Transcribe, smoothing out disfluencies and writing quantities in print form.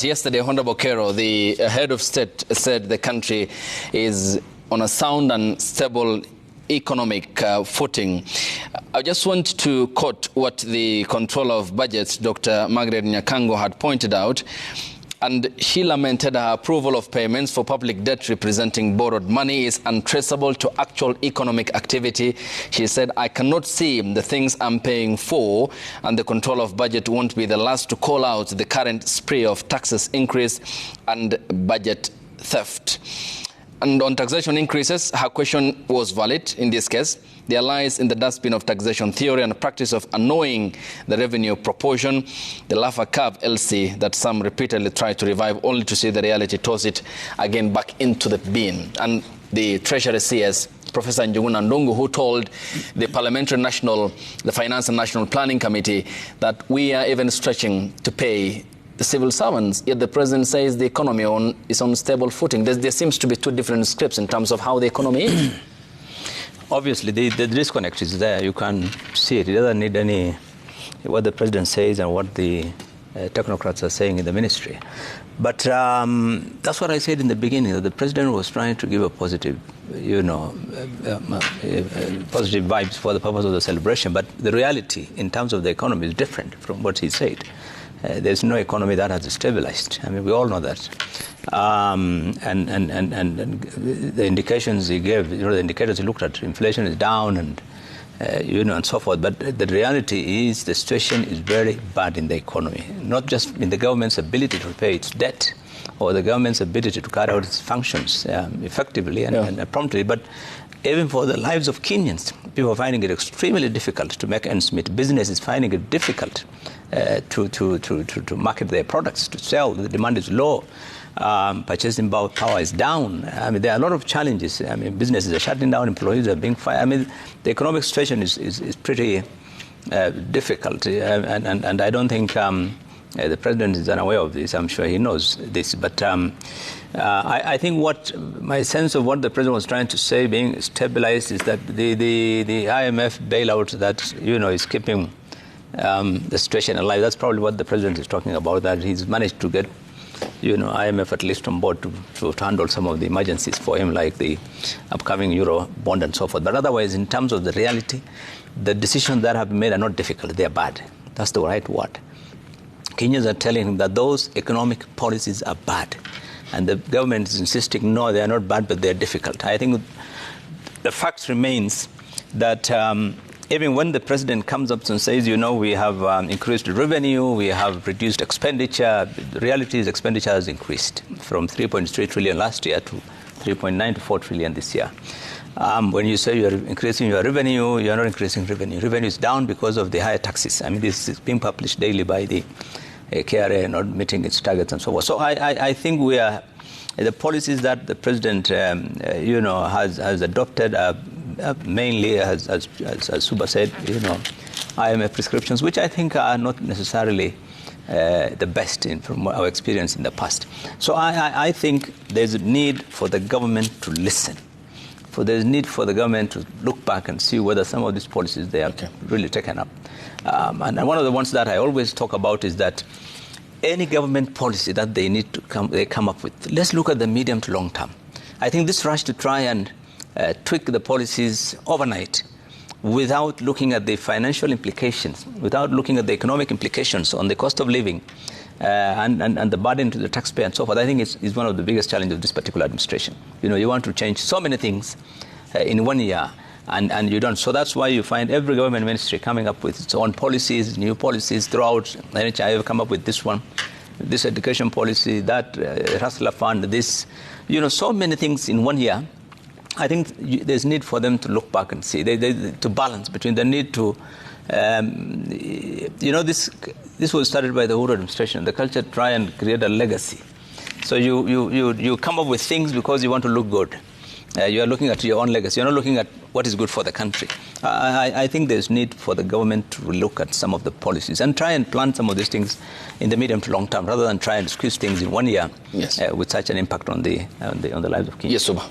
Yesterday, Honorable Kerrow, the head of state, said the country is on a sound and stable economic footing. I just want to quote what the Controller of Budgets, Dr. Margaret Nyakango, had pointed out. And she lamented her approval of payments for public debt representing borrowed money is untraceable to actual economic activity. She said, I cannot see the things I'm paying for, and the Controller of Budget won't be the last to call out the current spree of taxes increase and budget theft. And on taxation increases, her question was valid in this case. There lies in the dustbin of taxation theory and practice of annoying the revenue proportion, the Laffer curve LC that some repeatedly try to revive only to see the reality toss it again back into the bin. And the Treasury CS, Professor Njuguna Ndungu, who told the the Finance and National Planning Committee that we are even stretching to pay the civil servants, yet the president says the economy is on stable footing. There seems to be two different scripts in terms of how the economy is. Obviously, the disconnect is there. You can see it. It doesn't need any what the president says and what the technocrats are saying in the ministry. But that's what I said in the beginning, that the president was trying to give a positive, positive vibes for the purpose of the celebration. But the reality in terms of the economy is different from what he said. There's no economy that has stabilized. I mean, we all know that. And the indications he gave, the indicators he looked at, inflation is down and, and so forth. But the reality is the situation is very bad in the economy, not just in the government's ability to pay its debt or the government's ability to carry out its functions effectively and promptly, but even for the lives of Kenyans. People are finding it extremely difficult to make ends meet. Business is finding it difficult to market their products, to sell. The demand is low. Purchasing power is down. I mean, there are a lot of challenges. I mean, businesses are shutting down, employees are being fired. I mean, the economic situation is pretty difficult. And I don't think the president is unaware of this. I'm sure he knows this. But I think my sense of what the president was trying to say, being stabilized, is that the IMF bailout that, is keeping the situation alive. That's probably what the president is talking about, that he's managed to get, IMF at least on board to handle some of the emergencies for him, like the upcoming Euro bond and so forth. But otherwise, in terms of the reality, the decisions that have been made are not difficult. They are bad. That's the right word. Kenyans are telling him that those economic policies are bad. And the government is insisting, no, they are not bad, but they are difficult. I think the fact remains that even when the president comes up and says, we have increased revenue, we have reduced expenditure, the reality is expenditure has increased from 3.3 trillion last year to 3.9 to 4 trillion this year. When you say you are increasing your revenue, you are not increasing revenue. Revenue is down because of the higher taxes. I mean, this is being published daily by the KRA, not meeting its targets and so forth. So I think the policies that the president, has adopted mainly, as Suba said, IMF prescriptions, which I think are not necessarily the best from our experience in the past. So I think there's a need for the government to listen. There's a need for the government to look back and see whether some of these policies they have really taken up. And one of the ones that I always talk about is that any government policy that they come up with, let's look at the medium to long term. I think this rush to try and tweak the policies overnight without looking at the financial implications, without looking at the economic implications on the cost of living and the burden to the taxpayer and so forth, I think is one of the biggest challenges of this particular administration. You want to change so many things in 1 year, and you don't. So that's why you find every government ministry coming up with its own policies, new policies throughout. NHI have come up with this one, this education policy, that Hustler Fund, this, so many things in 1 year. I think there's need for them to look back and see, to balance between the need to, this was started by the Uhuru administration, the culture to try and create a legacy. So you come up with things because you want to look good. You are looking at your own legacy. You're not looking at what is good for the country. I think there's need for the government to look at some of the policies and try and plan some of these things in the medium to long term, rather than try and squeeze things in 1 year with such an impact on the lives of Kenyans. Yes, Suba.